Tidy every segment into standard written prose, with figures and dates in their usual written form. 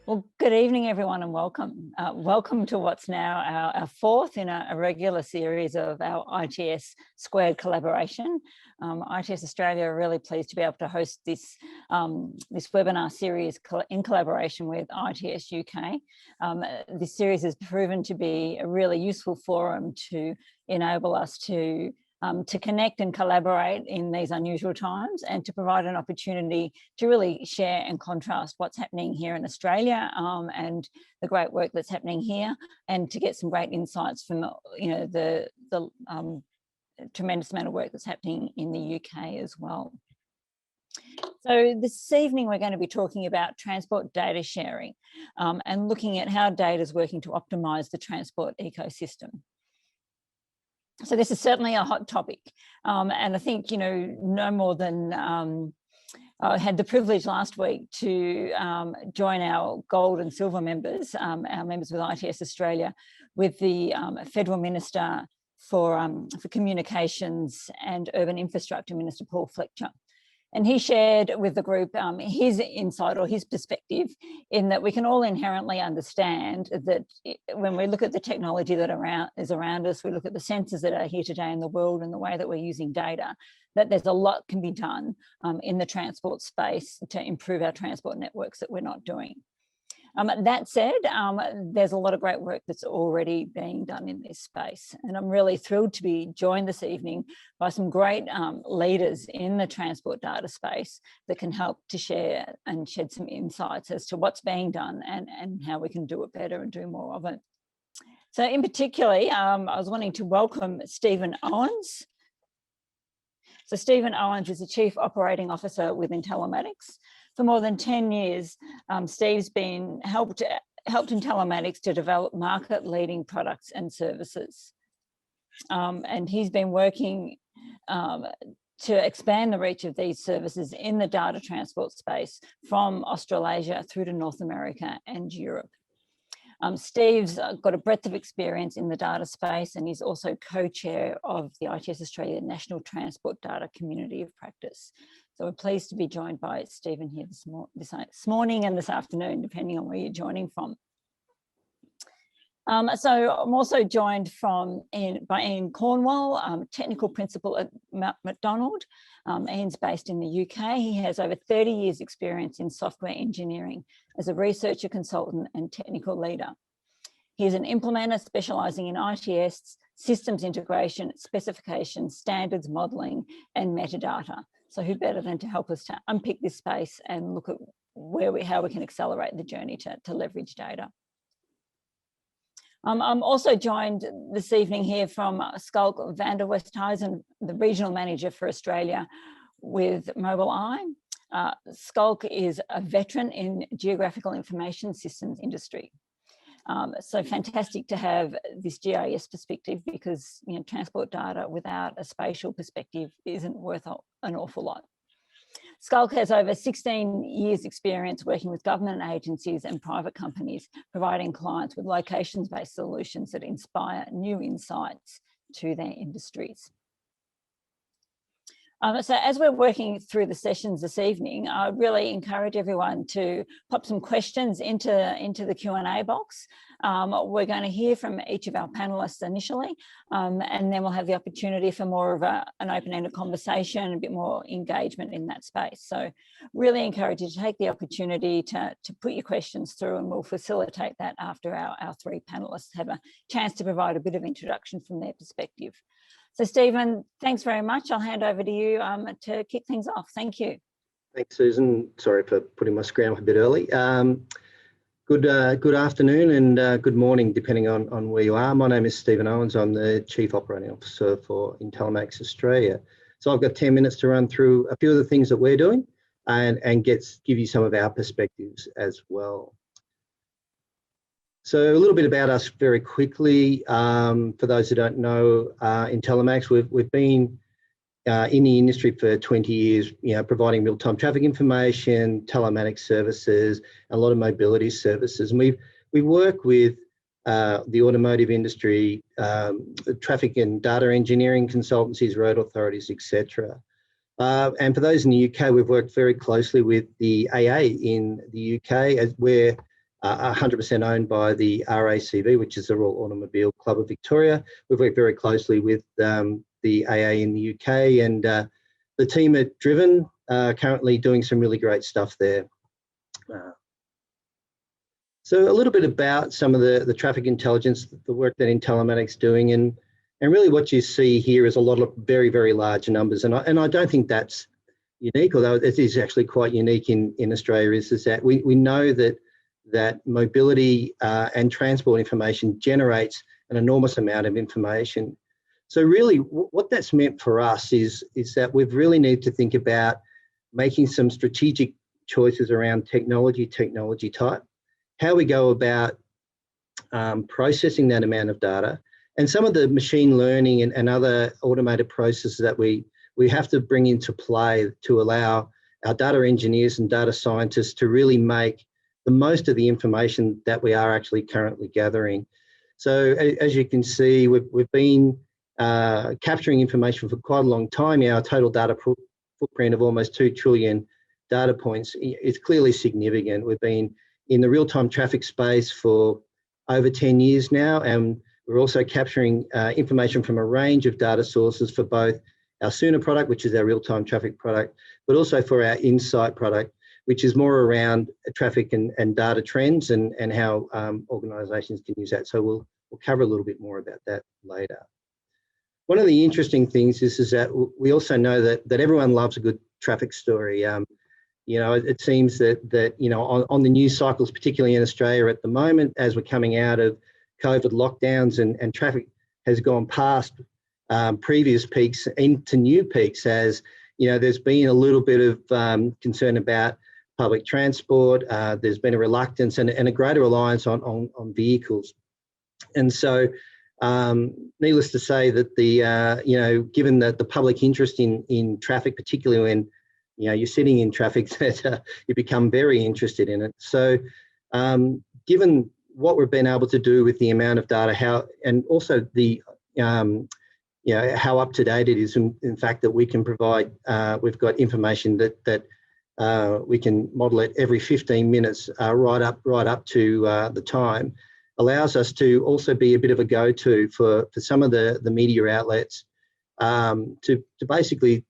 Well, good evening, everyone, and welcome. Welcome to what's now our fourth in a regular series of our ITS squared collaboration. ITS Australia are really pleased to be able to host this webinar series in collaboration with ITS UK. This series has proven to be a really useful forum to enable us to connect and collaborate in these unusual times, and to provide an opportunity to really share and contrast what's happening here in Australia and the great work that's happening here, and to get some great insights from the tremendous amount of work that's happening in the UK as well. So this evening we're going to be talking about transport data sharing and looking at how data is working to optimise the transport ecosystem. So this is certainly a hot topic, and I think, no more than I had the privilege last week to join our gold and silver members, our members with ITS Australia, with the Federal Minister for Communications and Urban Infrastructure, Minister Paul Fletcher. And he shared with the group his insight or his perspective, in that we can all inherently understand that when we look at the technology that is around us, we look at the sensors that are here today in the world and the way that we're using data, that there's a lot can be done in the transport space to improve our transport networks that we're not doing. That said, there's a lot of great work that's already being done in this space. And I'm really thrilled to be joined this evening by some great leaders in the transport data space that can help to share and shed some insights as to what's being done and how we can do it better and do more of it. So in particular, I was wanting to welcome Stephen Owens. So Stephen Owens is the Chief Operating Officer with Intellimax. For more than 10 years, Steve's been helped Intellimax to develop market-leading products and services. And he's been working to expand the reach of these services in the data transport space from Australasia through to North America and Europe. Steve's got a breadth of experience in the data space, and he's also co-chair of the ITS Australia National Transport Data Community of Practice. So we're pleased to be joined by Stephen here this morning and this afternoon, depending on where you're joining from. So I'm also joined by Ian Cornwall, Technical Principal at McDonald. Ian's based in the UK. He has over 30 years experience in software engineering as a researcher, consultant and technical leader. He is an implementer specialising in ITS, systems integration, specification, standards modelling and metadata. So who better than to help us to unpick this space and look at how we can accelerate the journey to leverage data. I'm also joined this evening here from Skulk van der Westhuizen, the Regional Manager for Australia with Mobileye. Skulk is a veteran in geographical information systems industry. So fantastic to have this GIS perspective, because transport data without a spatial perspective isn't worth an awful lot. Skulk has over 16 years experience working with government agencies and private companies, providing clients with locations-based solutions that inspire new insights to their industries. So as we're working through the sessions this evening, I really encourage everyone to pop some questions into the Q&A box. We're going to hear from each of our panelists initially, and then we'll have the opportunity for more of an open-ended conversation, a bit more engagement in that space. So really encourage you to take the opportunity to put your questions through, and we'll facilitate that after our three panelists have a chance to provide a bit of introduction from their perspective. So Stephen, thanks very much. I'll hand over to you to kick things off. Thank you. Thanks, Susan. Sorry for putting my screen off a bit early. Good afternoon and good morning, depending on where you are. My name is Stephen Owens. I'm the Chief Operating Officer for Intellimax Australia. So I've got 10 minutes to run through a few of the things that we're doing and give you some of our perspectives as well. So a little bit about us very quickly. For those who don't know, Intellimax, we've been in the industry for 20 years, providing real-time traffic information, telematics services, a lot of mobility services. And we work with the automotive industry, traffic and data engineering consultancies, road authorities, etc. And for those in the UK, we've worked very closely with the AA in the UK, as we're 100% owned by the RACV, which is the Royal Automobile Club of Victoria. We've worked very closely with the AA in the UK, and the team at Driven are currently doing some really great stuff there. So a little bit about some of the traffic intelligence, the work that Intellimax is doing, and really what you see here is a lot of very, very large numbers. And I don't think that's unique, although it is actually quite unique in Australia, is that we know that mobility and transport information generates an enormous amount of information. So really what that's meant for us is that we've really need to think about making some strategic choices around technology type, how we go about processing that amount of data, and some of the machine learning and other automated processes that we have to bring into play to allow our data engineers and data scientists to really make the most of the information that we are actually currently gathering. So as you can see, we've been capturing information for quite a long time now. Our total data footprint of almost 2 trillion data points is clearly significant. We've been in the real-time traffic space for over 10 years now, and we're also capturing information from a range of data sources for both our Sooner product, which is our real-time traffic product, but also for our Insight product, which is more around traffic and data trends and how organisations can use that. So we'll cover a little bit more about that later. One of the interesting things is that we also know that everyone loves a good traffic story. You know, it seems that you know, on the news cycles, particularly in Australia at the moment, as we're coming out of COVID lockdowns and traffic has gone past previous peaks into new peaks, as you know, there's been a little bit of concern about public transport. There's been a reluctance and a greater reliance on vehicles, and so needless to say that you know, given that the public interest in traffic, particularly when you know you're sitting in traffic, that you become very interested in it. So given what we've been able to do with the amount of data, and also the you know, how up to date it is, in fact, that we can provide, we've got information that we can model it every 15 minutes right up to the time, allows us to also be a bit of a go-to for some of the media outlets to basically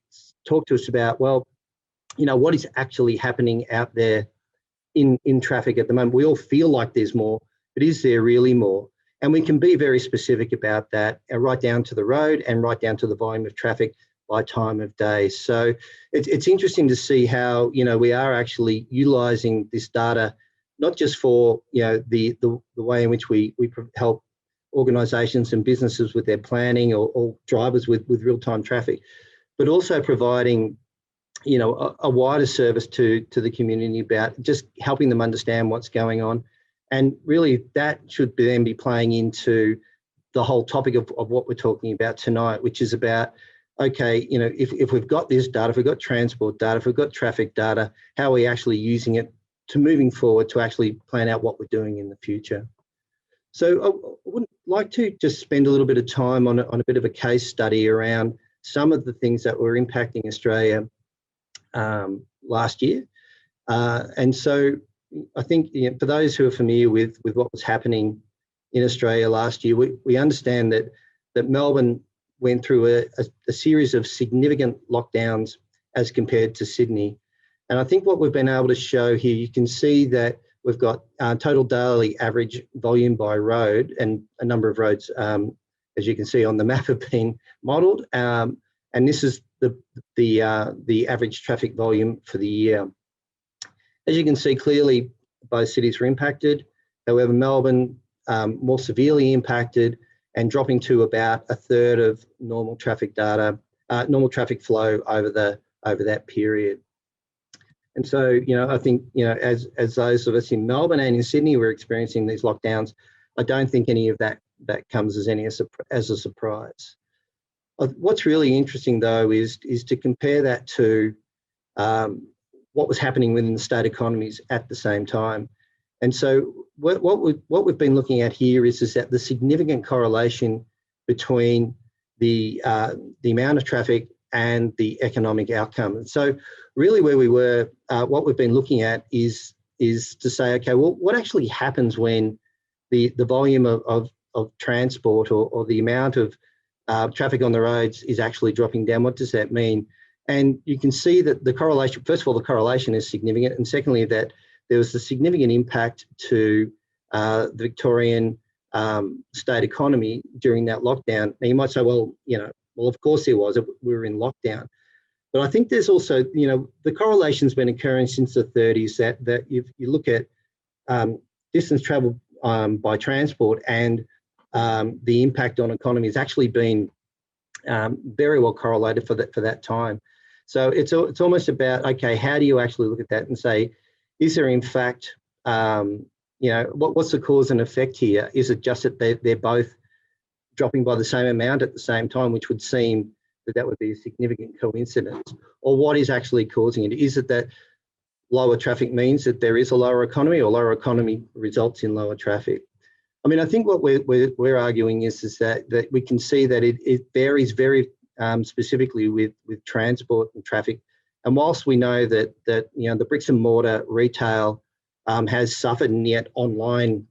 talk to us about, well, you know, what is actually happening out there in traffic at the moment. We all feel like there's more, but is there really more? And we can be very specific about that, right down to the road and right down to the volume of traffic by time of day. So it's interesting to see how, you know, we are actually utilising this data, not just for, you know, the way in which we help organisations and businesses with their planning or drivers with real-time traffic, but also providing, you know, a wider service to the community about just helping them understand what's going on. And really that should then be playing into the whole topic of what we're talking about tonight, which is about, okay, you know, if we've got this data, if we've got transport data, if we've got traffic data, how are we actually using it to moving forward to actually plan out what we're doing in the future? So I would like to just spend a little bit of time on a bit of a case study around some of the things that were impacting Australia last year. And so I think, you know, for those who are familiar with what was happening in Australia last year, we understand that Melbourne went through a series of significant lockdowns as compared to Sydney. And I think what we've been able to show here, you can see that we've got total daily average volume by road, and a number of roads, as you can see on the map, have been modelled. And this is the average traffic volume for the year. As you can see clearly, both cities were impacted. However, Melbourne more severely impacted and dropping to about a third of normal traffic data, normal traffic flow over that period. And so, you know, I think, you know, as those of us in Melbourne and in Sydney were experiencing these lockdowns, I don't think any of that comes as a surprise. What's really interesting though is to compare that to what was happening within the state economies at the same time. And so what we've been looking at here is that the significant correlation between the amount of traffic and the economic outcome. And so really where we were, what we've been looking at is is to say, okay, well, what actually happens when the volume of transport or the amount of traffic on the roads is actually dropping down? What does that mean? And you can see that the correlation, first of all, the correlation is significant. And secondly, that there was a significant impact to the Victorian state economy during that lockdown. Now you might say, well, of course there was, we were in lockdown. But I think there's also, the correlation's been occurring since the 30s that if you look at distance travel by transport and the impact on economy has actually been very well correlated for that time. So it's almost about, okay, how do you actually look at that and say, is there in fact, what's the cause and effect here? Is it just that they're both dropping by the same amount at the same time, which would seem that would be a significant coincidence? Or what is actually causing it? Is it that lower traffic means that there is a lower economy, or lower economy results in lower traffic? I mean, I think what we're arguing is that we can see that it varies very specifically with transport and traffic. And whilst we know that the bricks and mortar retail has suffered, and yet online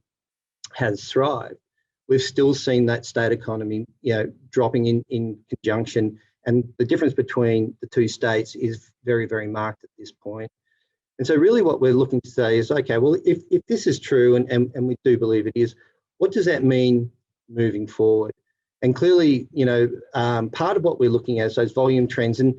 has thrived, we've still seen that state economy dropping in conjunction. And the difference between the two states is very, very marked at this point. And so really what we're looking to say is, okay, well, if this is true, and we do believe it is, what does that mean moving forward? And clearly, part of what we're looking at is those volume trends, and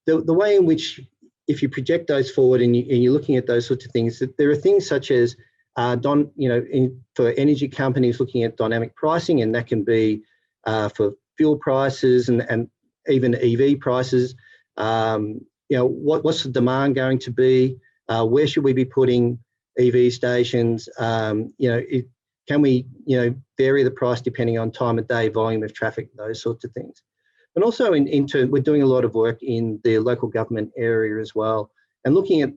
the way in which, if you project those forward and you're looking at those sorts of things, that there are things such as, for energy companies looking at dynamic pricing, and that can be for fuel prices and even EV prices. What's the demand going to be? Where should we be putting EV stations? Can we, vary the price depending on time of day, volume of traffic, those sorts of things. And also in turn, we're doing a lot of work in the local government area as well, and looking at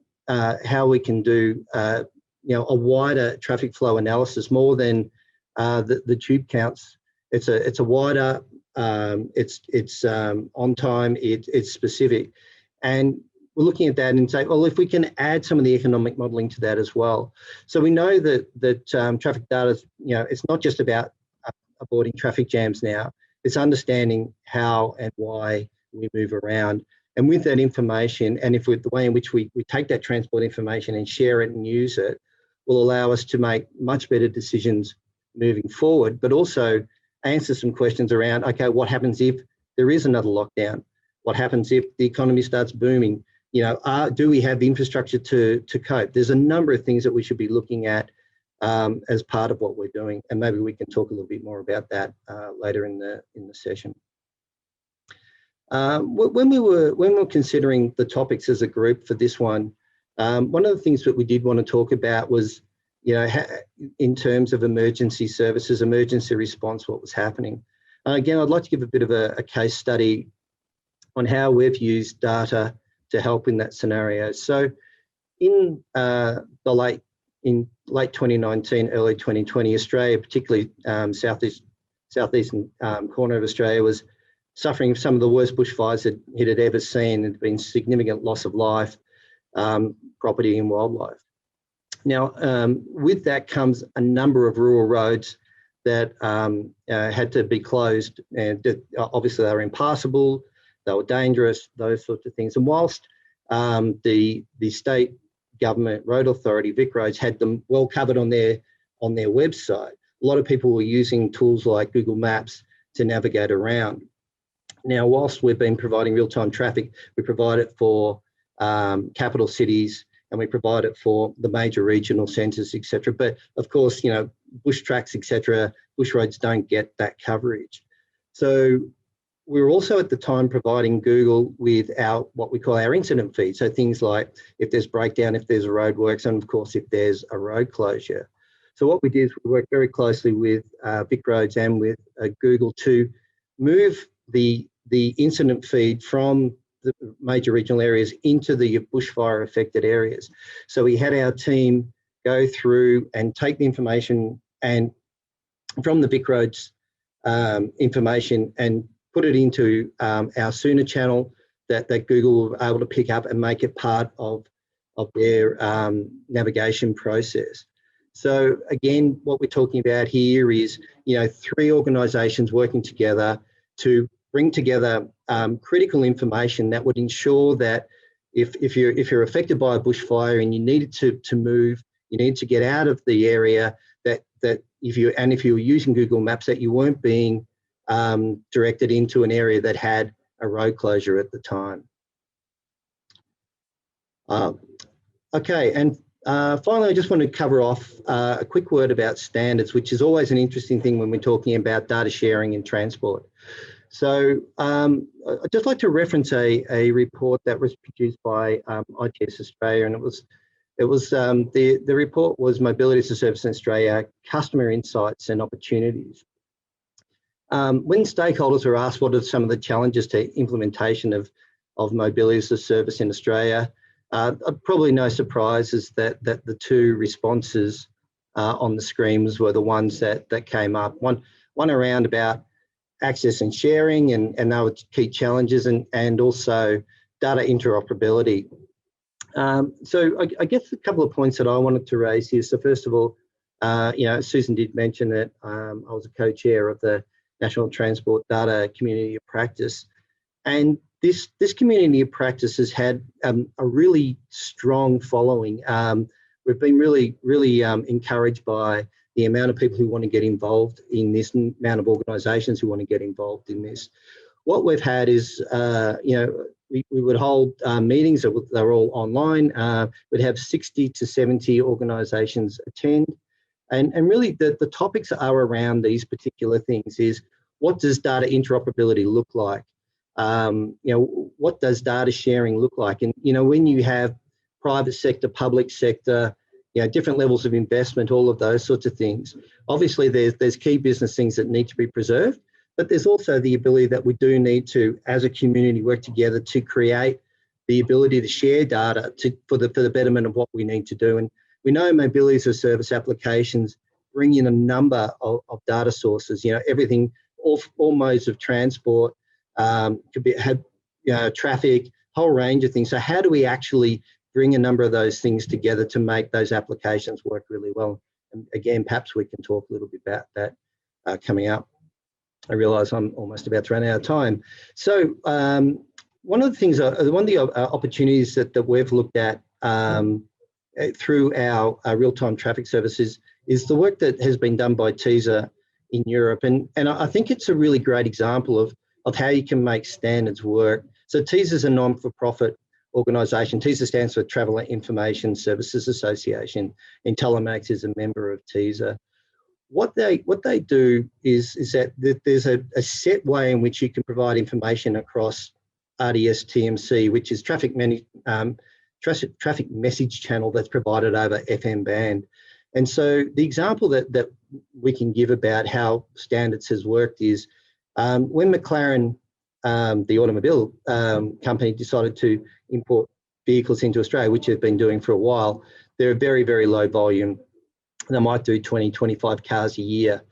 how we can do, a wider traffic flow analysis, more than the tube counts. It's a wider, it's on time, it's specific. And we're looking at that and say, well, if we can add some of the economic modelling to that as well. So we know that traffic data, it's not just about avoiding traffic jams now. It's understanding how and why we move around. And with that information, and the way in which we take that transport information and share it and use it, will allow us to make much better decisions moving forward, but also answer some questions around, okay, what happens if there is another lockdown? What happens if the economy starts booming? Do we have the infrastructure to cope? There's a number of things that we should be looking at as part of what we're doing, and maybe we can talk a little bit more about that later in the session. When we were considering the topics as a group for this one, one of the things that we did want to talk about was, in terms of emergency services, emergency response, what was happening. Again, I'd like to give a bit of a case study on how we've used data to help in that scenario. So in late 2019, early 2020, Australia, particularly southeastern corner of Australia, was suffering some of the worst bushfires that it had ever seen. There'd been significant loss of life, property and wildlife. Now, with that comes a number of rural roads that had to be closed, and obviously they were impassable, they were dangerous, those sorts of things. And whilst the state government road authority, Vic Roads, had them well covered on their website, a lot of people were using tools like Google Maps to navigate around. Now, whilst we've been providing real-time traffic, we provide it for capital cities, and we provide it for the major regional centres, etc. But of course, bush tracks, etc., bush roads don't get that coverage. So we were also at the time providing Google with what we call our incident feed. So things like if there's breakdown, if there's a roadworks, and of course, if there's a road closure. So what we did is we worked very closely with Vic Roads and with Google to move the incident feed from the major regional areas into the bushfire affected areas. So we had our team go through and take the information and from the Vic Roads information and put it into our Sooner channel that Google were able to pick up and make it part of their navigation process. So again, what we're talking about here is, three organisations working together to bring together critical information that would ensure that if you're affected by a bushfire and you needed to move, you need to get out of the area, that if you were using Google Maps, that you weren't being directed into an area that had a road closure at the time. Okay, and finally, I just want to cover off a quick word about standards, which is always an interesting thing when we're talking about data sharing in transport. So I'd just like to reference a report that was produced by ITS Australia, and the report was Mobility as a Service in Australia, Customer Insights and Opportunities. When stakeholders are asked what are some of the challenges to implementation of mobility as a service in Australia, probably no surprises that the two responses on the screens were the ones that came up. One around about access and sharing, and they were key challenges, and also data interoperability. So I guess a couple of points that I wanted to raise here. So first of all, Susan did mention that I was a co-chair of the National Transport Data Community of Practice, and this community of practice has had a really strong following. We've been really encouraged by the amount of people who want to get involved in this, amount of organisations who want to get involved in this. What we've had is, we would hold meetings that they're all online. We'd have 60 to 70 organisations attend. And really the topics are around these particular things is, what does data interoperability look like? What does data sharing look like? And, when you have private sector, public sector, different levels of investment, all of those sorts of things. Obviously, there's key business things that need to be preserved, but there's also the ability that we do need to, as a community, work together to create the ability to share data for the betterment of what we need to do. And we know mobility as a service applications bring in a number of data sources. Everything, all modes of transport, could have traffic, whole range of things. So how do we actually bring a number of those things together to make those applications work really well? And again, perhaps we can talk a little bit about that coming up. I realise I'm almost about to run out of time. So one of the opportunities that we've looked at through our real-time traffic services is the work that has been done by TISA in Europe. And I think it's a really great example of how you can make standards work. So TISA is a non-for-profit organisation. TISA stands for Traveller Information Services Association. Intellimax is a member of TISA. What they do is that there's a set way in which you can provide information across RDS TMC, which is traffic message channel that's provided over FM band. And so the example that we can give about how standards has worked is when McLaren, the automobile company, decided to import vehicles into Australia, which they've been doing for a while, they're a very, very low volume. They might do 20, 25 cars a year.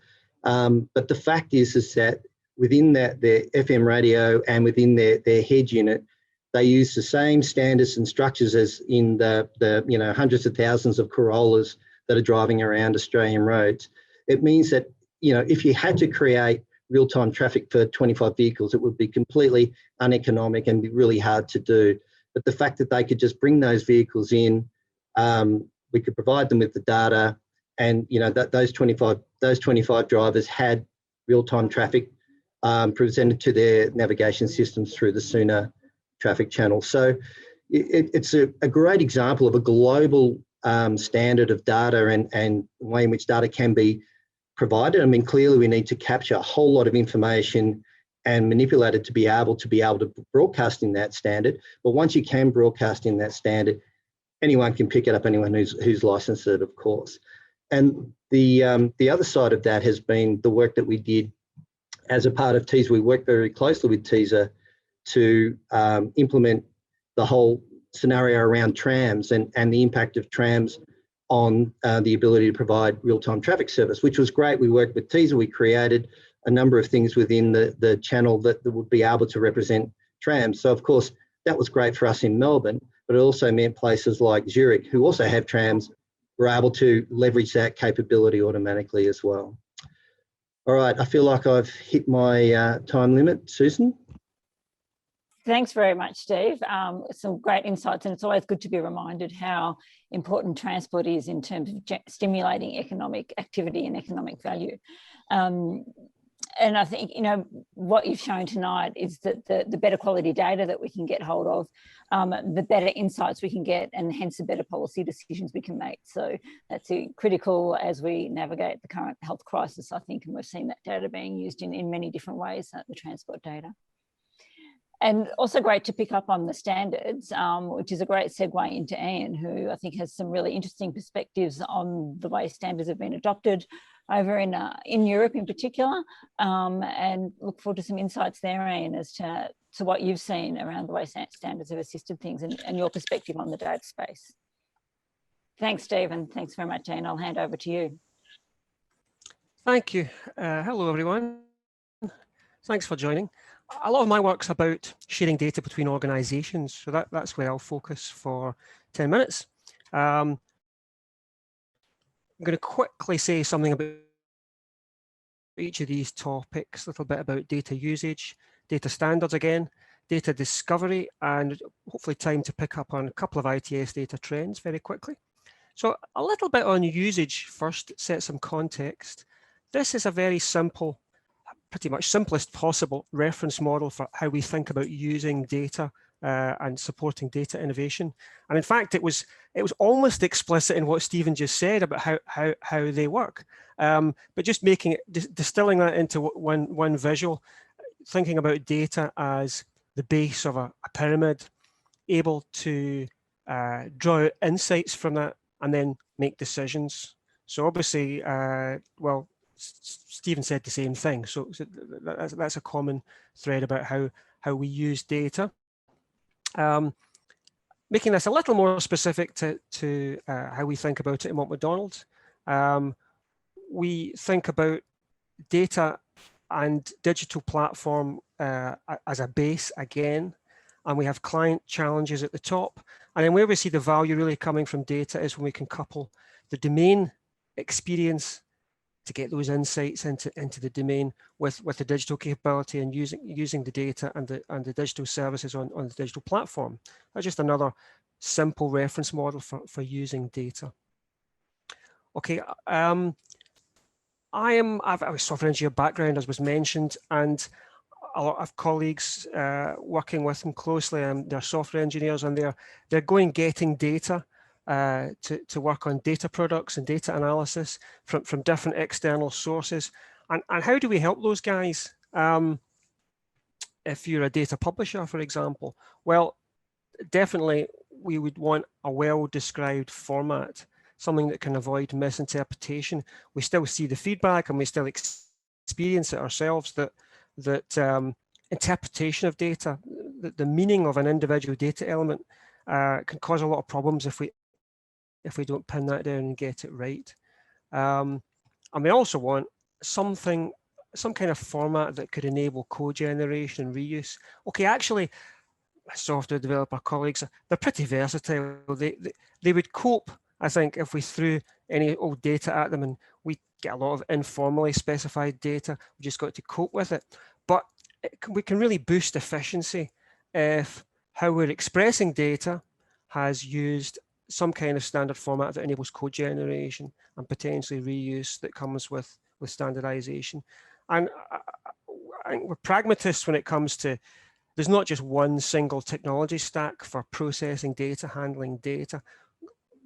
But the fact is that within their FM radio and within their head unit, they use the same standards and structures as in the hundreds of thousands of Corollas that are driving around Australian roads. It means that, if you had to create real-time traffic for 25 vehicles, it would be completely uneconomic and be really hard to do. But the fact that they could just bring those vehicles in, we could provide them with the data, and that those 25 drivers had real-time traffic presented to their navigation systems through the Sooner traffic channel. So it's a great example of a global standard of data and way in which data can be provided. I mean, clearly we need to capture a whole lot of information and manipulate it to be able to broadcast in that standard. But once you can broadcast in that standard, anyone can pick it up, anyone who's licensed it, of course. And the other side of that has been the work that we did as a part of TISA. We worked very closely with TISA to implement the whole scenario around trams and the impact of trams on the ability to provide real-time traffic service, which was great. We worked with TISA. We created a number of things within the channel that would be able to represent trams. So, of course, that was great for us in Melbourne. but it also meant places like Zurich, who also have trams, were able to leverage that capability automatically as well. All right, I feel like I've hit my time limit. Susan? Thanks very much, Steve. Some great insights, and it's always good to be reminded how important transport is in terms of stimulating economic activity and economic value. And I think, you know, what you've shown tonight is that the better quality data that we can get hold of, the better insights we can get, and hence the better policy decisions we can make. So that's critical as we navigate the current health crisis, I think, and we've seen that data being used in many different ways, the transport data. And also great to pick up on the standards, which is a great segue into Ian, who I think has some really interesting perspectives on the way standards have been adopted over in Europe in particular, and look forward to some insights there, Ian, as to what you've seen around the way standards have assisted things and your perspective on the data space. Thanks, Stephen. Thanks very much, Ian. I'll hand over to you. Thank you. Hello, everyone. Thanks for joining. A lot of my work's about sharing data between organisations, so that's where I'll focus for 10 minutes. I'm going to quickly say something about each of these topics, a little bit about data usage, data standards again, data discovery, and hopefully time to pick up on a couple of ITS data trends very quickly. So a little bit on usage first, set some context. This is a very simple, pretty much simplest possible reference model for how we think about using data and supporting data innovation. And in fact, it was almost explicit in what Stephen just said about how they work. But just making it, distilling that into one visual, thinking about data as the base of a pyramid, able to draw out insights from that and then make decisions. So obviously, well, Stephen said the same thing. So that's a common thread about how we use data. Making this a little more specific to how we think about it in Mott MacDonald. We think about data and digital platform as a base again, and we have client challenges at the top. And then where we see the value really coming from data is when we can couple the domain experience to get those insights into the domain with the digital capability and using the data and the digital services on the digital platform. That's just another simple reference model for using data. Okay, I have a software engineer background, as was mentioned, and a lot of colleagues working with them closely, and they're software engineers, and they're getting data to work on data products and data analysis from different external sources. And how do we help those guys? If you're a data publisher, for example, well, definitely we would want a well-described format, something that can avoid misinterpretation. We still see the feedback and we still experience it ourselves that interpretation of data, the meaning of an individual data element can cause a lot of problems if we don't pin that down and get it right. And we also want some kind of format that could enable code generation and reuse. Okay, actually, software developer colleagues, they're pretty versatile. They would cope, I think, if we threw any old data at them, and we get a lot of informally specified data. We just got to cope with it. But we can really boost efficiency if how we're expressing data has used some kind of standard format that enables code generation and potentially reuse that comes with standardization. And I think we're pragmatists when it comes to, there's not just one single technology stack for processing data, handling data.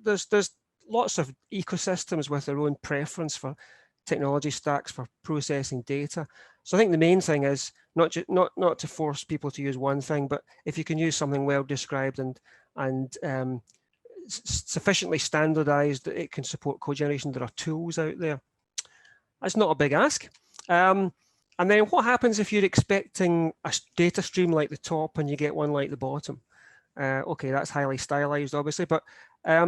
There's lots of ecosystems with their own preference for technology stacks for processing data. So I think the main thing is not to force people to use one thing, but if you can use something well described and sufficiently standardized that it can support code generation, there are tools out there. That's not a big ask. And then what happens if you're expecting a data stream like the top and you get one like the bottom? Okay, that's highly stylized, obviously, but I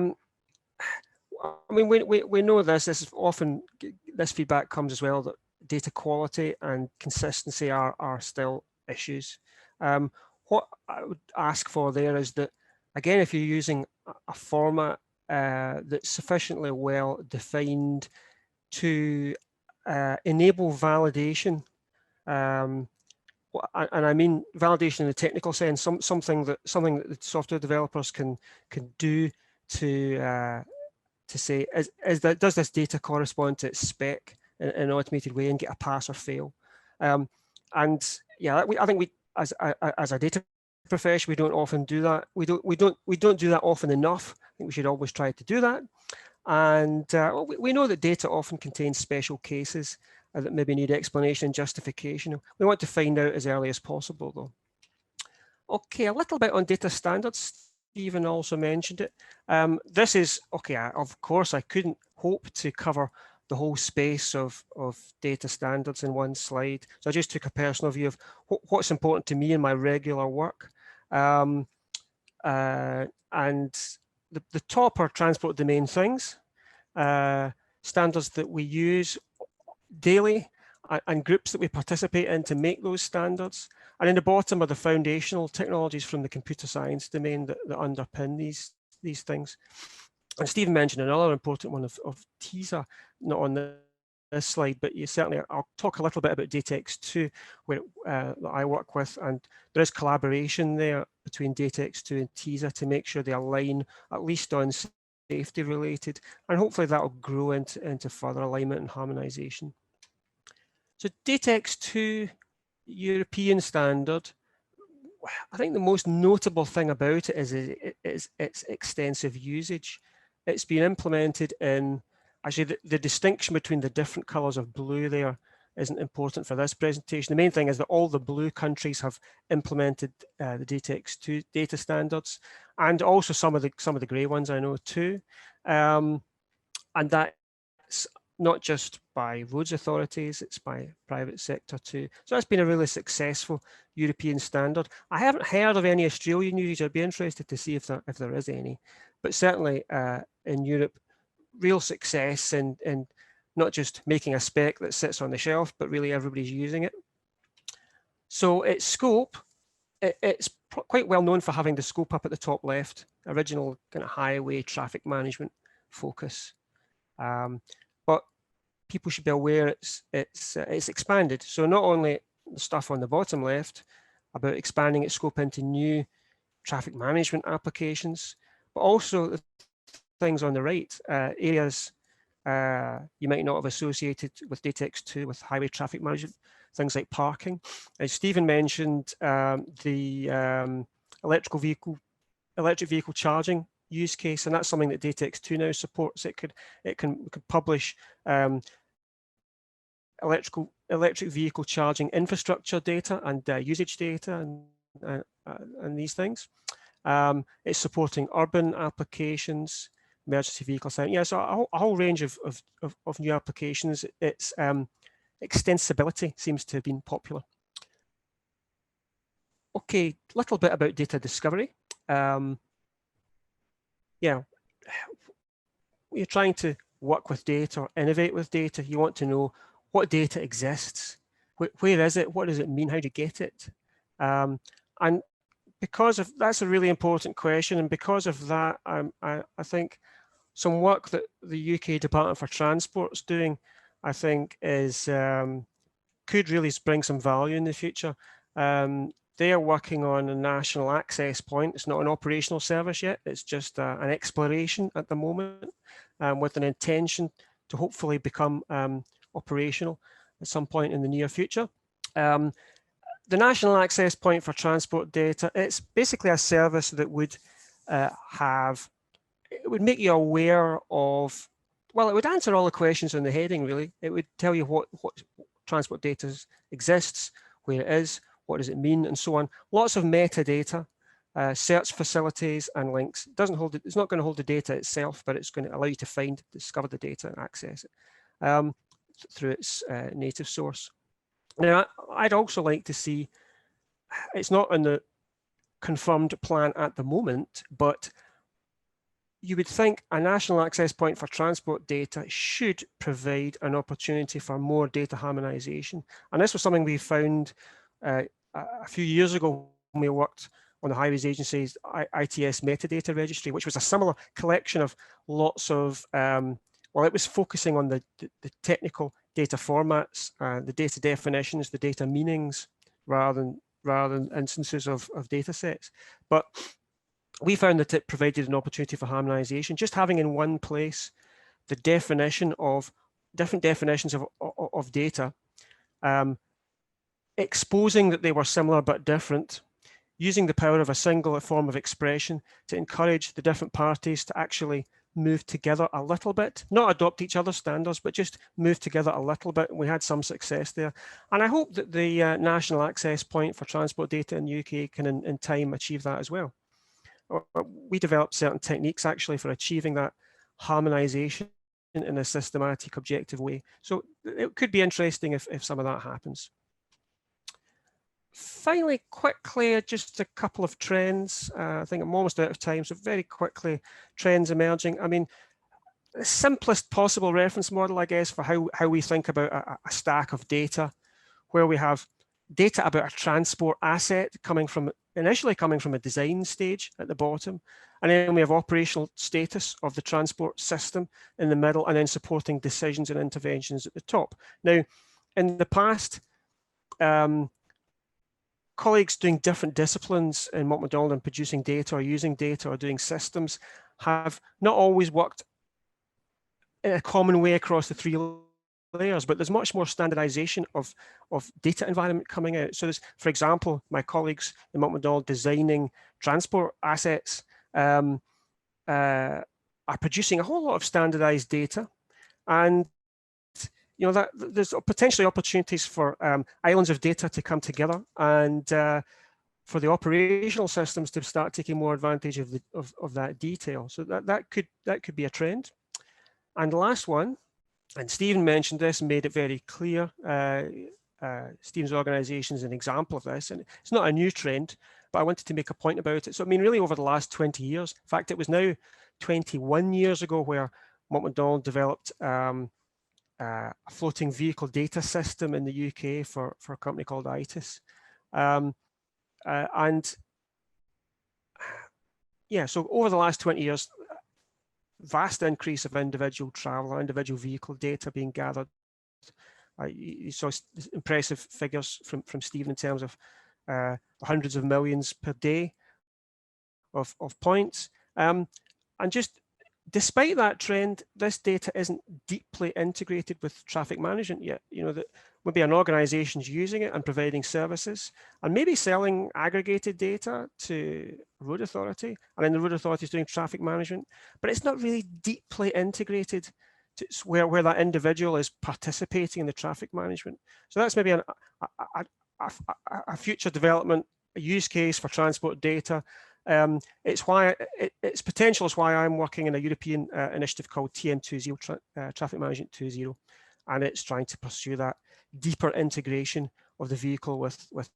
mean, we know this is often, this feedback comes as well, that data quality and consistency are still issues. What I would ask for there is that again, if you're using a format that's sufficiently well defined to enable validation, and I mean validation in the technical sense, something that the software developers can do to say, does this data correspond to its spec in an automated way and get a pass or fail? And yeah, I think we, as a data profession, we don't often do that. We don't do that often enough. I think we should always try to do that. And we know that data often contains special cases that maybe need explanation and justification. We want to find out as early as possible, though. Okay, a little bit on data standards. Stephen also mentioned it. This is, okay, of course, I couldn't hope to cover the whole space of data standards in one slide. So I just took a personal view of what's important to me in my regular work. And the top are transport domain things, standards that we use daily and groups that we participate in to make those standards. And in the bottom are the foundational technologies from the computer science domain that underpin these things. And Stephen mentioned another important one of teaser, not on this slide, but you certainly, I'll talk a little bit about DataX2, where that I work with, and there is collaboration there between DataX2 and teaser to make sure they align at least on safety related, and hopefully that will grow into further alignment and harmonization. So DataX2 European standard, I think the most notable thing about it is its extensive usage. It's been implemented in, actually the distinction between the different colors of blue there isn't important for this presentation. The main thing is that all the blue countries have implemented the DataX2 data standards, and also some of the gray ones I know too. And that's not just by roads authorities, it's by private sector too. So that's been a really successful European standard. I haven't heard of any Australian usage. I'd be interested to see if there is any, but certainly in Europe, real success in not just making a spec that sits on the shelf, but really everybody's using it. So its scope, it's quite well known for having the scope up at the top left, original kind of highway traffic management focus. But people should be aware it's expanded. So not only the stuff on the bottom left about expanding its scope into new traffic management applications, but also the things on the right, areas you might not have associated with DataX2 with highway traffic management, things like parking. As Stephen mentioned, the electric vehicle charging use case, and that's something that DataX2 now supports. It can publish electric vehicle charging infrastructure data and usage data and these things. It's supporting urban applications, emergency vehicle sound. Yeah, so a whole range of new applications. Its extensibility seems to have been popular. Okay, a little bit about data discovery. Yeah, you're trying to work with data or innovate with data. You want to know what data exists, where is it, what does it mean, how do you get it? And because of that's a really important question, and because of that, I think some work that the UK Department for Transport is doing, I think, is could really bring some value in the future. They are working on a national access point. It's not an operational service yet. It's just an exploration at the moment, with an intention to hopefully become operational at some point in the near future. The National Access Point for Transport Data, it's basically a service that would it would make you aware of, well, it would answer all the questions on the heading, really. It would tell you what transport data exists, where it is, what does it mean, and so on. Lots of metadata, search facilities and links. It's not going to hold the data itself, but it's going to allow you to discover the data and access it through its native source. Now, I'd also like to see, it's not on the confirmed plan at the moment, but you would think a national access point for transport data should provide an opportunity for more data harmonization. And this was something we found a few years ago when we worked on the Highways Agency's ITS metadata registry, which was a similar collection of lots of, well, it was focusing on the technical data formats, the data definitions, the data meanings, rather than instances of data sets. But we found that it provided an opportunity for harmonization, just having in one place the definition of different definitions of data, exposing that they were similar but different, using the power of a single form of expression to encourage the different parties to actually move together a little bit, not adopt each other's standards, but just move together a little bit. And we had some success there. And I hope that the national access point for transport data in the UK can in time achieve that as well. We developed certain techniques actually for achieving that harmonization in a systematic, objective way. So it could be interesting if some of that happens. Finally, quickly, just a couple of trends. I think I'm almost out of time, so very quickly, trends emerging. I mean, the simplest possible reference model, I guess, for how we think about a stack of data, where we have data about a transport asset initially coming from a design stage at the bottom, and then we have operational status of the transport system in the middle, and then supporting decisions and interventions at the top. Now, in the past, colleagues doing different disciplines in Mott MacDonald and producing data or using data or doing systems have not always worked in a common way across the three layers, but there's much more standardization of data environment coming out. So there's, for example, my colleagues in Mott MacDonald designing transport assets are producing a whole lot of standardized data. And you know, that there's potentially opportunities for islands of data to come together, and for the operational systems to start taking more advantage of that detail. So that could be a trend. And the last one, and Stephen mentioned this and made it very clear. Stephen's organization is an example of this, and it's not a new trend, but I wanted to make a point about it. So I mean, really over the last 20 years, in fact, it was now 21 years ago where Mott MacDonald developed a floating vehicle data system in the UK for a company called ITS. And yeah, so over the last 20 years, vast increase of individual travel, individual vehicle data being gathered. You saw impressive figures from Stephen in terms of hundreds of millions per day of points. And just despite that trend, this data isn't deeply integrated with traffic management yet. You know, that maybe an organization's using it and providing services and maybe selling aggregated data to road authority, and then the road authority is doing traffic management, but it's not really deeply integrated to where that individual is participating in the traffic management. So that's maybe a a future development, a use case for transport data. Its potential is why I'm working in a European initiative called TM20, Traffic Management 2.0, and it's trying to pursue that deeper integration of the vehicle with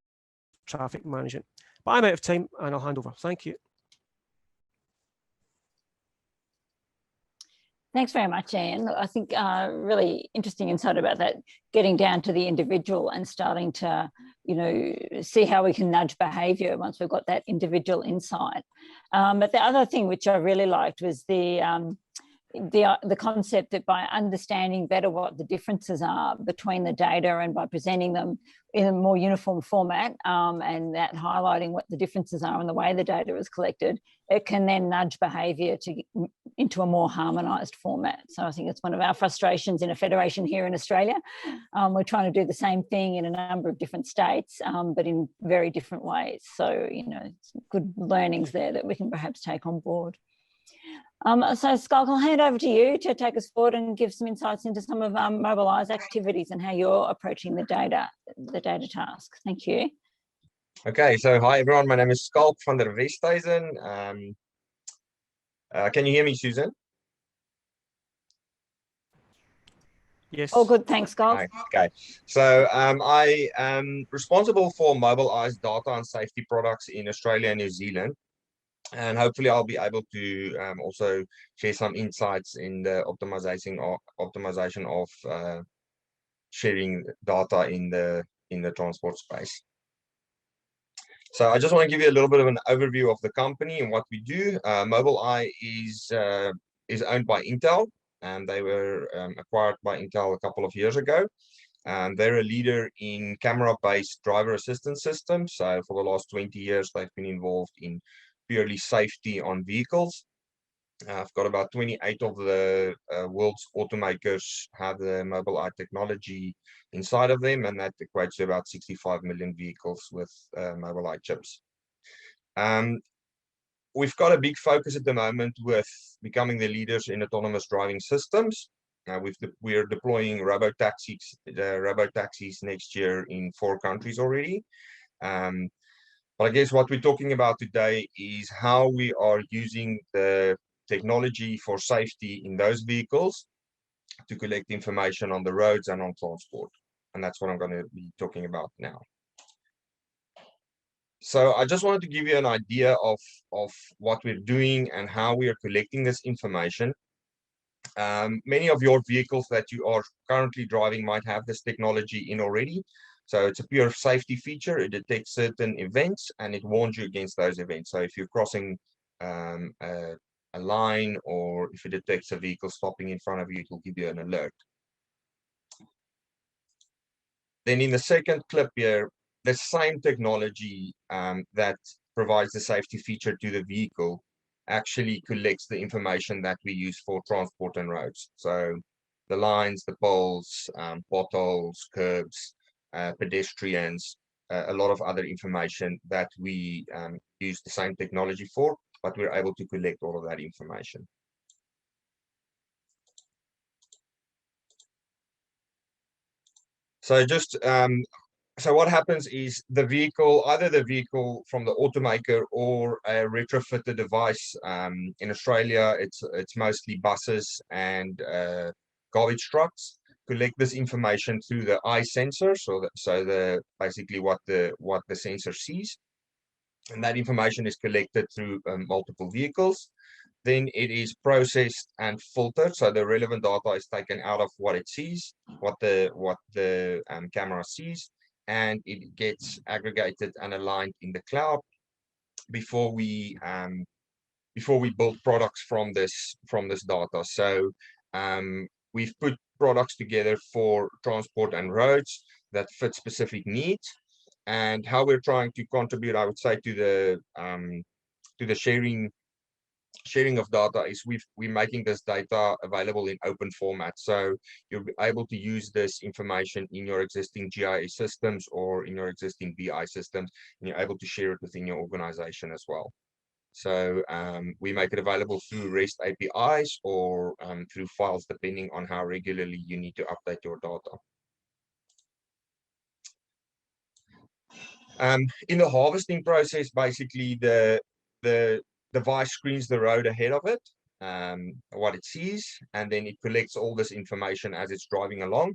traffic management. But I'm out of time and I'll hand over. Thank you. Thanks very much, Ian. I think really interesting insight about that, getting down to the individual and starting to, you know, see how we can nudge behaviour once we've got that individual insight. But the other thing which I really liked was the concept that by understanding better what the differences are between the data and by presenting them in a more uniform format, and that highlighting what the differences are in the way the data is collected, it can then nudge behaviour into a more harmonised format. So I think it's one of our frustrations in a federation here in Australia. We're trying to do the same thing in a number of different states, but in very different ways. So, you know, good learnings there that we can perhaps take on board. So Skulk, I'll hand over to you to take us forward and give some insights into some of Mobilise activities and how you're approaching the data task. Thank you. Okay, so hi everyone, my name is Skulk van der Westhuizen. Can you hear me, Susan? Yes. All good, thanks, Skulk. Okay, so I am responsible for Mobilise data and safety products in Australia and New Zealand. And hopefully I'll be able to also share some insights in the optimization of sharing data in the transport space. So I just want to give you a little bit of an overview of the company and what we do. Mobileye is owned by Intel, and they were acquired by Intel a couple of years ago. They're a leader in camera-based driver assistance systems. So for the last 20 years, they've been involved in purely safety on vehicles. I've got about 28 of the world's automakers have the Mobileye technology inside of them, and that equates to about 65 million vehicles with Mobileye chips. We've got a big focus at the moment with becoming the leaders in autonomous driving systems. We're deploying robotaxis next year in 4 countries already. But I guess what we're talking about today is how we are using the technology for safety in those vehicles to collect information on the roads and on transport. And that's what I'm going to be talking about now. So I just wanted to give you an idea of what we're doing and how we are collecting this information. Many of your vehicles that you are currently driving might have this technology in already. So it's a pure safety feature. It detects certain events and it warns you against those events. So if you're crossing a line, or if it detects a vehicle stopping in front of you, it will give you an alert. Then in the second clip here, the same technology that provides the safety feature to the vehicle actually collects the information that we use for transport and roads. So the lines, the poles, potholes, curbs, pedestrians, a lot of other information that we use the same technology for, but we're able to collect all of that information. So so what happens is either the vehicle from the automaker or a retrofitted device. In Australia, it's mostly buses and garbage trucks collect this information through the eye sensor. So basically what the sensor sees, and that information is collected through multiple vehicles. Then it is processed and filtered. So the relevant data is taken out of what it sees, what the camera sees, and it gets aggregated and aligned in the cloud before we build products from this data. So we've put products together for transport and roads that fit specific needs, and how we're trying to contribute, I would say, to the sharing of data is we're making this data available in open format. So you'll be able to use this information in your existing GIS systems or in your existing BI systems, and you're able to share it within your organization as well. So we make it available through REST APIs or through files, depending on how regularly you need to update your data. In the harvesting process, basically the device screens the road ahead of it, what it sees, and then it collects all this information as it's driving along.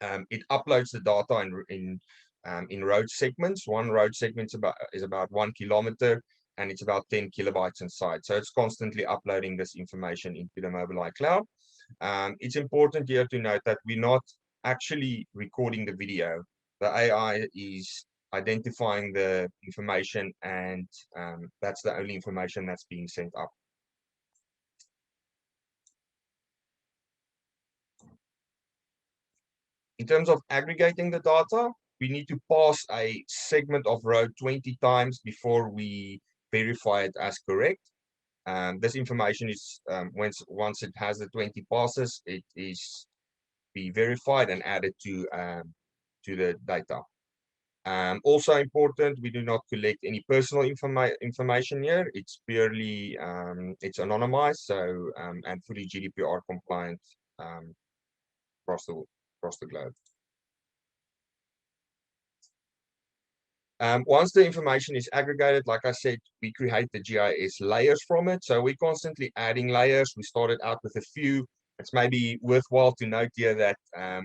It uploads the data in road segments. One road segment is about 1 kilometer, and it's about 10 kilobytes inside. So it's constantly uploading this information into the Mobileye cloud. It's important here to note that we're not actually recording the video. The AI is identifying the information, and that's the only information that's being sent up. In terms of aggregating the data, we need to pass a segment of road 20 times before we verify it as correct. This information is, once it has the 20 passes, it is be verified and added to the data. Also important, we do not collect any personal information here. It's purely, it's anonymized, so and fully GDPR compliant across the globe. Once the information is aggregated, like I said, we create the GIS layers from it. So we're constantly adding layers. We started out with a few. It's maybe worthwhile to note here that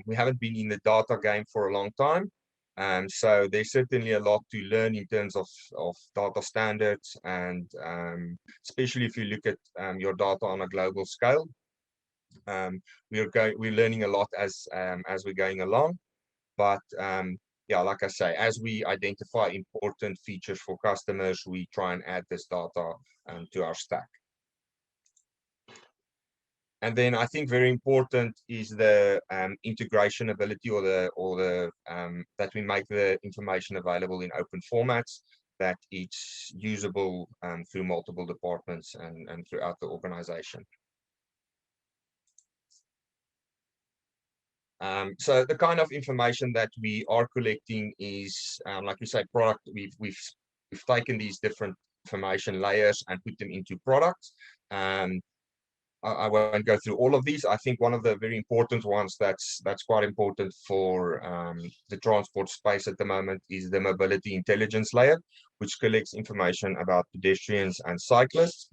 we haven't been in the data game for a long time. So there's certainly a lot to learn in terms of data standards, and especially if you look at your data on a global scale. We're learning a lot as we're going along, but yeah, like I say, as we identify important features for customers, we try and add this data to our stack. And then I think very important is the integration ability, or the that we make the information available in open formats, that it's usable through multiple departments and throughout the organization. So the kind of information that we are collecting is, like we say, product. We've taken these different information layers and put them into products. I won't go through all of these. I think one of the very important ones that's quite important for the transport space at the moment is the mobility intelligence layer, which collects information about pedestrians and cyclists.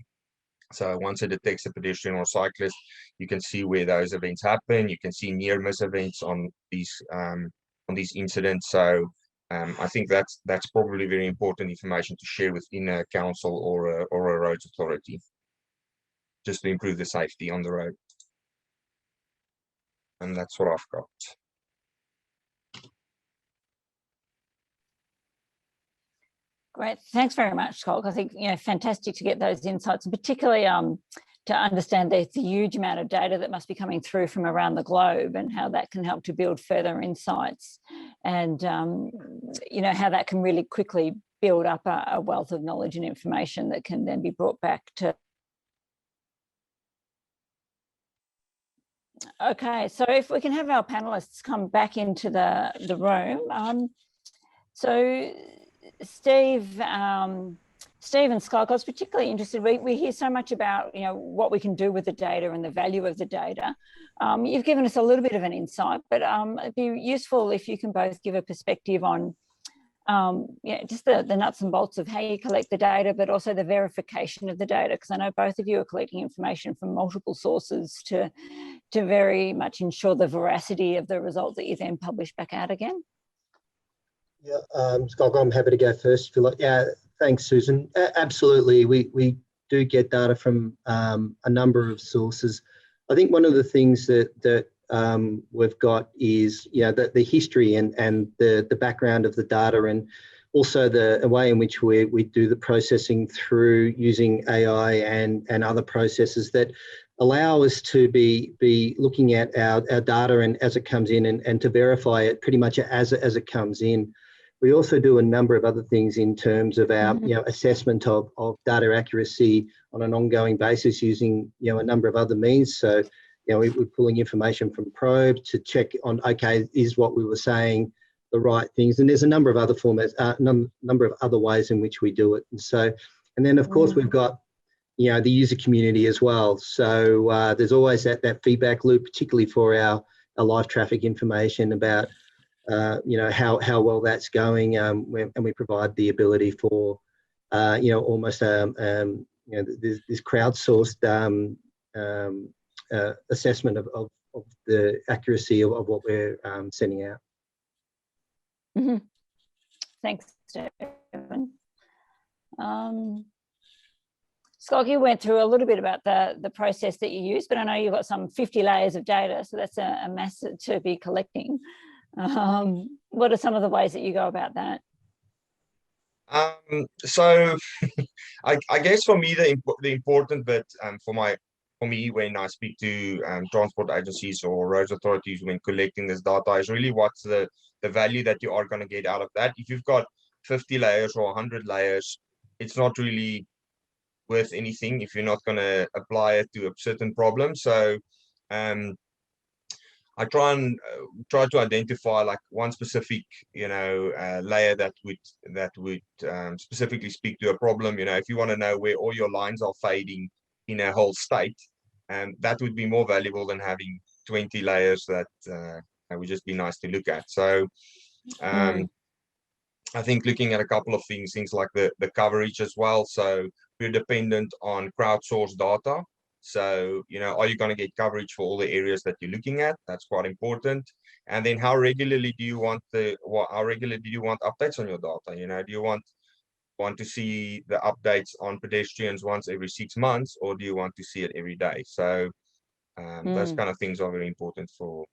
So once it detects a pedestrian or cyclist, you can see where those events happen. You can see near miss events on these incidents. So I think that's probably very important information to share within a council or a roads authority, just to improve the safety on the road. And that's what I've got. Great, thanks very much, Scott. I think, fantastic to get those insights, and particularly to understand there's a huge amount of data that must be coming through from around the globe, and how that can help to build further insights, and how that can really quickly build up a wealth of knowledge and information that can then be brought back to. Okay, so if we can have our panelists come back into the room. So Steve and Scott, I was particularly interested. We hear so much about what we can do with the data and the value of the data. You've given us a little bit of an insight, but it'd be useful if you can both give a perspective on just the nuts and bolts of how you collect the data, but also the verification of the data, because I know both of you are collecting information from multiple sources to very much ensure the veracity of the result that you then publish back out again. Yeah, Scott, I'm happy to go first. Yeah, thanks, Susan. Absolutely, we do get data from a number of sources. I think one of the things that we've got is the history and the background of the data, and also the way in which we do the processing through using AI and other processes that allow us to be looking at our data and as it comes in, and to verify it pretty much as it comes in. We also do a number of other things in terms of our assessment of data accuracy on an ongoing basis using a number of other means. So we're pulling information from probe to check on, okay, is what we were saying the right things? And there's a number of other formats, number of other ways in which we do it. And then of course we've got the user community as well. So there's always that feedback loop, particularly for our live traffic information about how well that's going, and we provide the ability for almost this crowdsourced assessment of the accuracy of what we're sending out. Thanks, Stephen. Scott, you went through a little bit about the process that you use, but I know you've got some 50 layers of data, so that's a mess to be collecting. What are some of the ways that you go about that? So I guess for me the important bit for me when I speak to transport agencies or roads authorities when collecting this data is really what's the value that you are going to get out of that. If you've got 50 layers or 100 layers, it's not really worth anything if you're not going to apply it to a certain problem. So I try to identify like one specific layer that would specifically speak to a problem. If you want to know where all your lines are fading in a whole state, that would be more valuable than having 20 layers that would just be nice to look at. So I think looking at a couple of things like the coverage as well. So we're dependent on crowdsourced data. So, are you going to get coverage for all the areas that you're looking at? That's quite important. And then how regularly do you want updates on your data? Do you want to see the updates on pedestrians once every 6 months, or do you want to see it every day? So those kind of things are very important for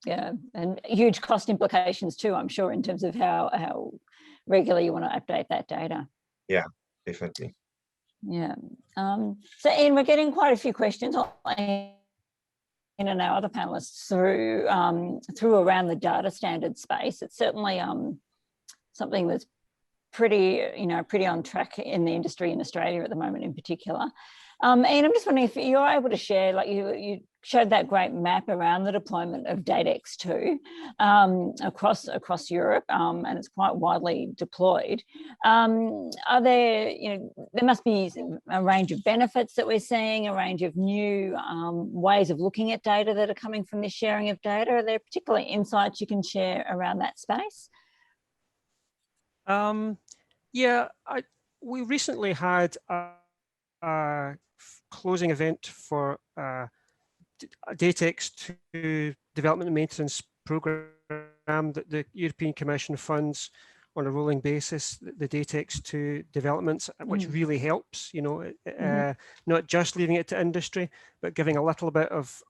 Yeah, and huge cost implications too, I'm sure, in terms of how regularly you want to update that data. Yeah, definitely. Yeah. So Ian, we're getting quite a few questions and our other panelists through around the data standard space. It's certainly something that's pretty on track in the industry in Australia at the moment in particular. And I'm just wondering if you're able to share, like you showed that great map around the deployment of DataX2 across Europe, and it's quite widely deployed. Are there, there must be a range of benefits that we're seeing, a range of new ways of looking at data that are coming from this sharing of data. Are there particular insights you can share around that space? Yeah, we recently had a closing event for DataX2 development and maintenance program that the European Commission funds on a rolling basis, the DataX2 developments, which really helps, not just leaving it to industry, but giving a little bit of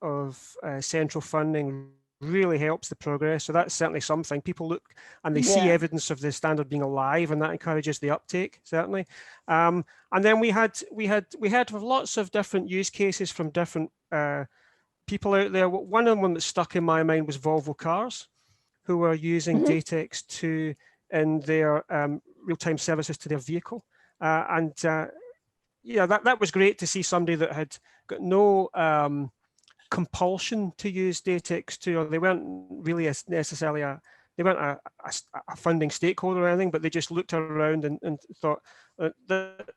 central funding really helps the progress. So that's certainly something people look and they see evidence of the standard being alive, and that encourages the uptake, certainly. And then we had lots of different use cases from different people out there. One of them that stuck in my mind was Volvo Cars, who were using DataX2 in their real-time services to their vehicle. That was great to see somebody that had got no compulsion to use DataX2, or they weren't really necessarily they weren't a funding stakeholder or anything, but they just looked around and thought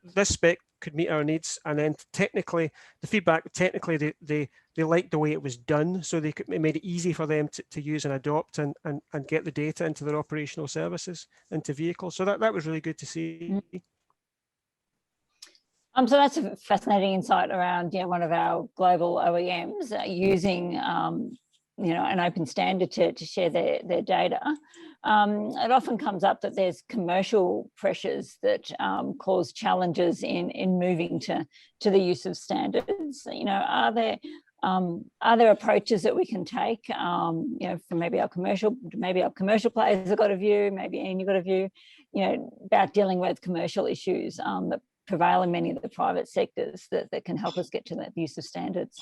this spec could meet our needs. And then technically, the feedback, they liked the way it was done, so it made it easy for them to use and adopt and get the data into their operational services, into vehicles. So that was really good to see. So that's a fascinating insight around one of our global OEMs using an open standard to share their data. It often comes up that there's commercial pressures that cause challenges in moving to the use of standards. Are there approaches that we can take, from maybe our commercial players have got a view, maybe Ian, you've got a view, about dealing with commercial issues that prevail in many of the private sectors that can help us get to that use of standards?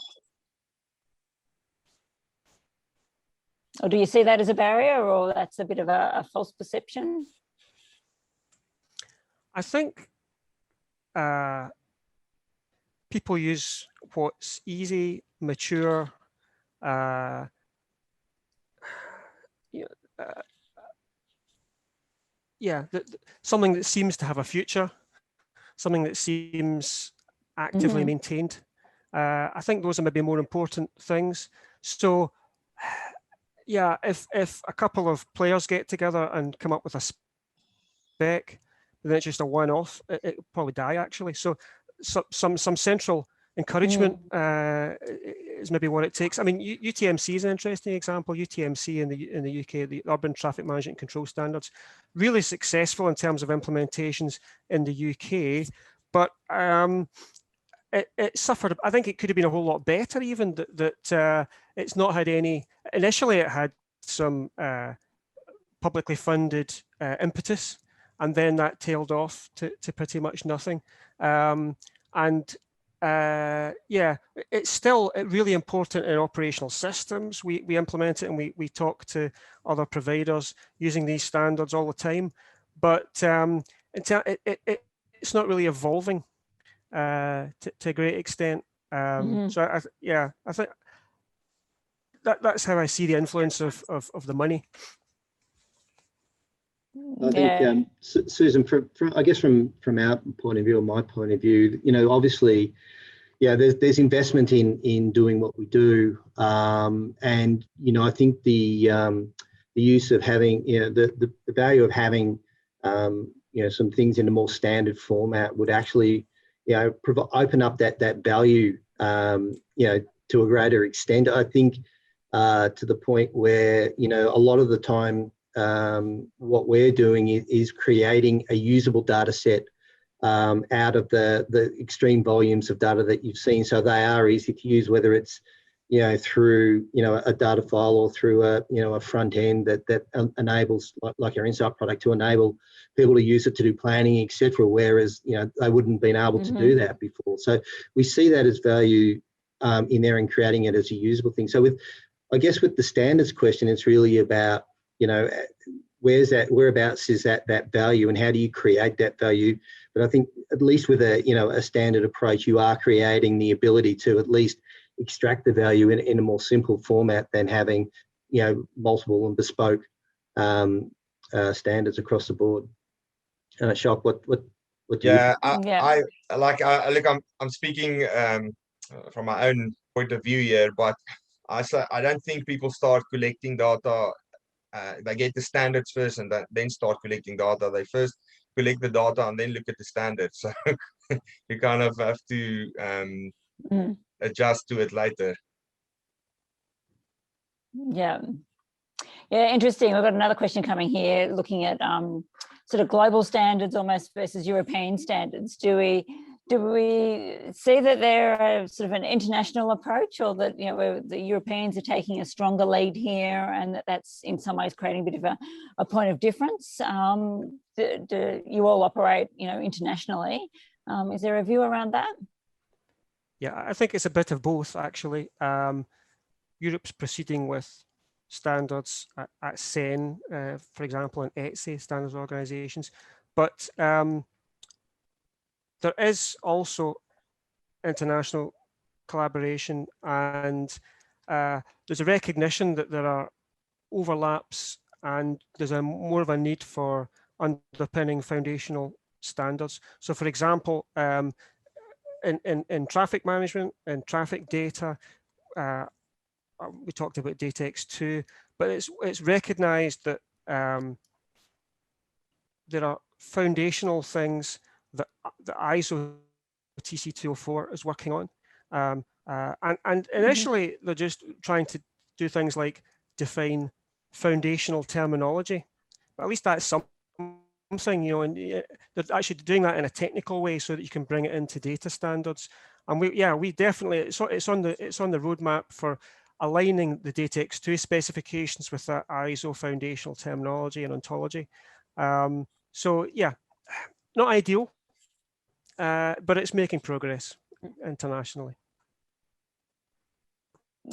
Or do you see that as a barrier, or that's a bit of a false perception? I think people use what's easy, mature, something that seems to have a future, something that seems actively maintained. I think those are maybe more important things. So yeah, if a couple of players get together and come up with a spec, then it's just a one-off, it'll probably die actually. So some central encouragement is maybe what it takes. I mean, UTMC is an interesting example. UTMC in the UK, the Urban Traffic Management Control Standards, really successful in terms of implementations in the UK, but it suffered. I think it could have been a whole lot better, even that it's not had any. Initially, it had some publicly funded impetus, and then that tailed off to pretty much nothing. It's still really important in operational systems. We implement it and we talk to other providers using these standards all the time, but it's not really evolving to a great extent. So I think that's how I see the influence of the money. I think, Susan, I guess from our point of view, or my point of view, obviously, there's investment in doing what we do, and I think the use of having, the value of having, some things in a more standard format would actually, open up that value, to a greater extent. I think to the point where, a lot of the time, what we're doing is creating a usable data set out of the extreme volumes of data that you've seen. So they are easy to use, whether it's, through, a data file or through a front end that enables, like our Insight product, to enable people to use it to do planning, etc. Whereas, they wouldn't have been able to do that before. So we see that as value in there and creating it as a usable thing. So I guess with the standards question, it's really about, whereabouts is that value and how do you create that value? But I think at least with a standard approach, you are creating the ability to at least extract the value in a more simple format than having, multiple and bespoke standards across the board. Shock, what do Yeah, Yeah. I'm speaking from my own point of view here, but I don't think people start collecting data. They get the standards first and then start collecting data. They first collect the data and then look at the standards. So you kind of have to adjust to it later. Yeah. Yeah, interesting. We've got another question coming here looking at sort of global standards almost versus European standards. Do we see that they're sort of an international approach, or that where the Europeans are taking a stronger lead here, and that's in some ways creating a bit of a point of difference? Do you all operate internationally? Is there a view around that? Yeah, I think it's a bit of both, actually. Europe's proceeding with standards at CEN, for example, and ETSI, standards organizations. But there is also international collaboration, and there's a recognition that there are overlaps and there's more of a need for underpinning foundational standards. So, for example, in traffic management and traffic data, we talked about DataX2, but it's recognized that there are foundational things that the ISO TC204 is working on. And initially, they're just trying to do things like define foundational terminology, but at least that's something, and they're actually doing that in a technical way so that you can bring it into data standards. And we definitely, it's on the roadmap for aligning the DataX2 specifications with that ISO foundational terminology and ontology. So yeah, not ideal, but it's making progress internationally.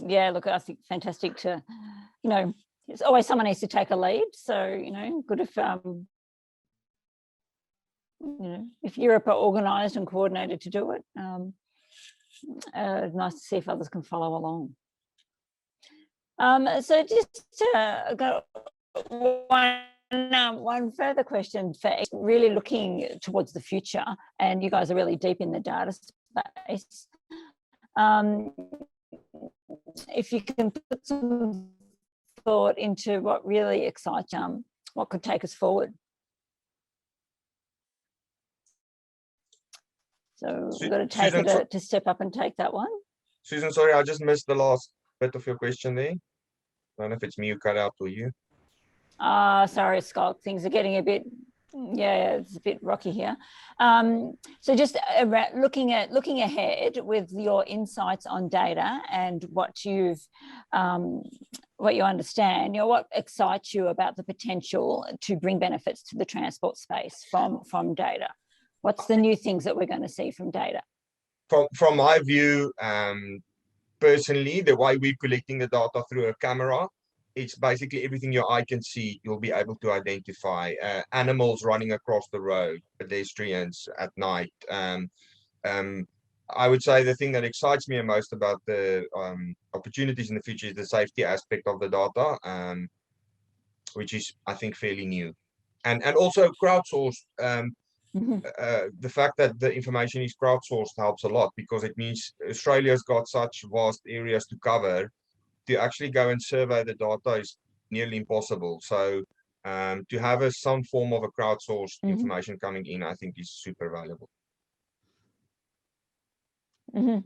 Yeah, look, I think fantastic to, it's always someone needs to take a lead. So, good if Europe are organised and coordinated to do it, nice to see if others can follow along. So just got one further question for really looking towards the future, and you guys are really deep in the data space. If you can put some thought into what really excites what could take us forward. So we've got to take Susan, to step up and take that one. Susan, sorry, I just missed the last bit of your question there. I don't know if it's me who cut out or you. Sorry, Scott. Things are getting a bit, it's a bit rocky here. So just looking ahead with your insights on data and what you understand, what excites you about the potential to bring benefits to the transport space from data? What's the new things that we're going to see from data? From my view, personally, the way we're collecting the data through a camera, it's basically everything your eye can see, you'll be able to identify. Animals running across the road, pedestrians at night. I would say the thing that excites me most about the opportunities in the future is the safety aspect of the data, which is, I think, fairly new. And also crowdsourced. The fact that the information is crowdsourced helps a lot, because it means Australia's got such vast areas to cover. To actually go and survey the data is nearly impossible. So to have some form of a crowdsourced information coming in, I think is super valuable. Yeah,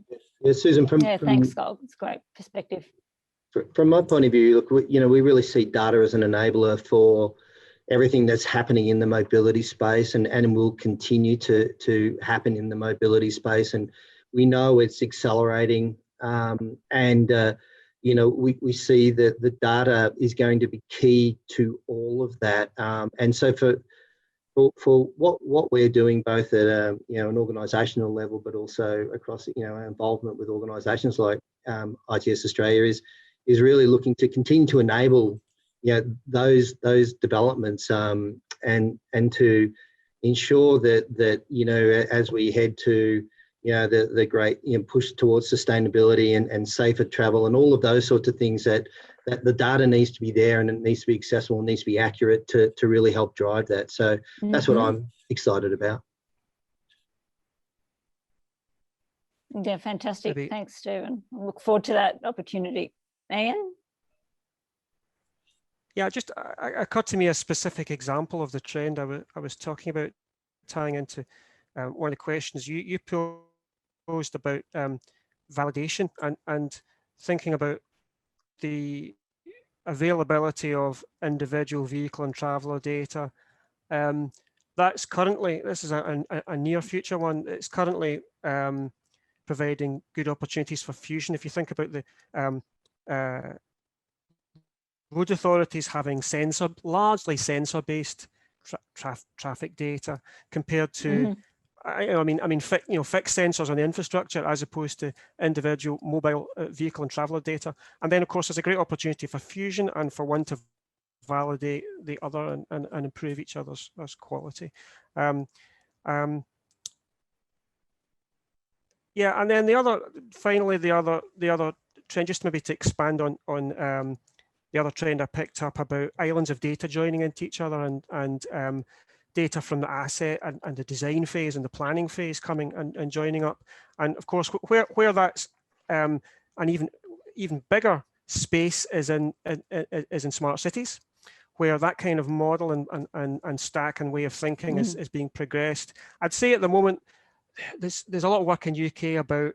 Susan. Thanks, Scott. It's a great perspective. From my point of view, look, we really see data as an enabler for everything that's happening in the mobility space, and will continue to happen in the mobility space. And we know it's accelerating You know, we see that the data is going to be key to all of that. And so for what we're doing, both at an organisational level, but also across our involvement with organisations like ITS Australia, is really looking to continue to enable those developments and to ensure that as we head to the great push towards sustainability and safer travel and all of those sorts of things, that the data needs to be there and it needs to be accessible and needs to be accurate to really help drive that. So that's what I'm excited about. Yeah, fantastic. Thanks, Stephen. I look forward to that opportunity. Ian? Yeah, just occurred to me a specific example of the trend I was talking about, tying into one of the questions you posed about validation and thinking about the availability of individual vehicle and traveller data. That's currently, this is a near future one, it's currently providing good opportunities for fusion. If you think about the road authorities having largely sensor-based traffic data compared to, fixed sensors on the infrastructure as opposed to individual mobile vehicle and traveller data. And then, of course, there's a great opportunity for fusion and for one to validate the other and improve each other's quality. Yeah, and then the other trend, just maybe to expand on the other trend I picked up about islands of data joining into each other and data from the asset and the design phase and the planning phase coming and joining up. And of course, where that's an even bigger space is in smart cities, where that kind of model and stack and way of thinking is being progressed. I'd say at the moment, there's a lot of work in UK about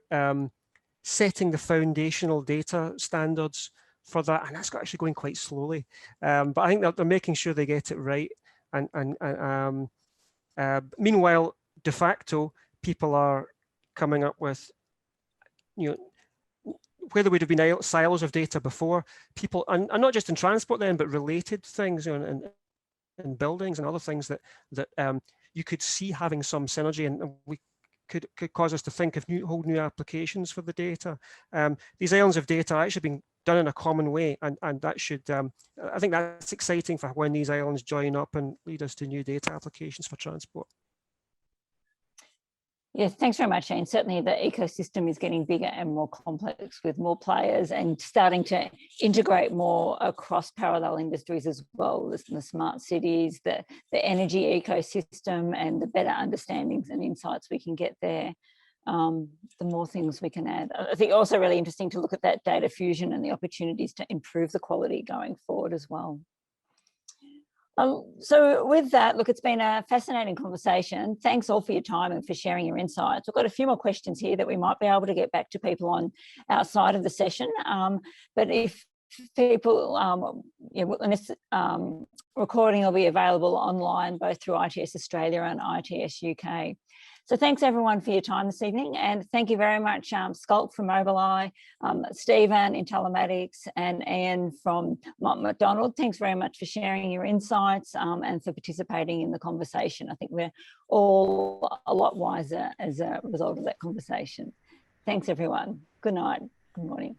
setting the foundational data standards for that, and that's actually going quite slowly. But I think they're making sure they get it right. And meanwhile, de facto, people are coming up with, where there would have been silos of data before, people, and not just in transport then, but related things, in buildings and other things that you could see having some synergy, and we could cause us to think of whole new applications for the data. These islands of data are actually being done in a common way, and that should, I think that's exciting for when these islands join up and lead us to new data applications for transport. Yes, thanks very much, Shane. Certainly the ecosystem is getting bigger and more complex with more players and starting to integrate more across parallel industries as well, the smart cities, the energy ecosystem, and the better understandings and insights we can get there. The more things we can add. I think also really interesting to look at that data fusion and the opportunities to improve the quality going forward as well. So with that, look, it's been a fascinating conversation. Thanks all for your time and for sharing your insights. We've got a few more questions here that we might be able to get back to people on outside of the session. But if people, and this recording will be available online, both through ITS Australia and ITS UK. So thanks everyone for your time this evening, and thank you very much Skulk from Mobileye, Stephen, Intellimax, and Ian from Mott MacDonald. Thanks very much for sharing your insights and for participating in the conversation. I think we're all a lot wiser as a result of that conversation. Thanks everyone. Good night. Good morning.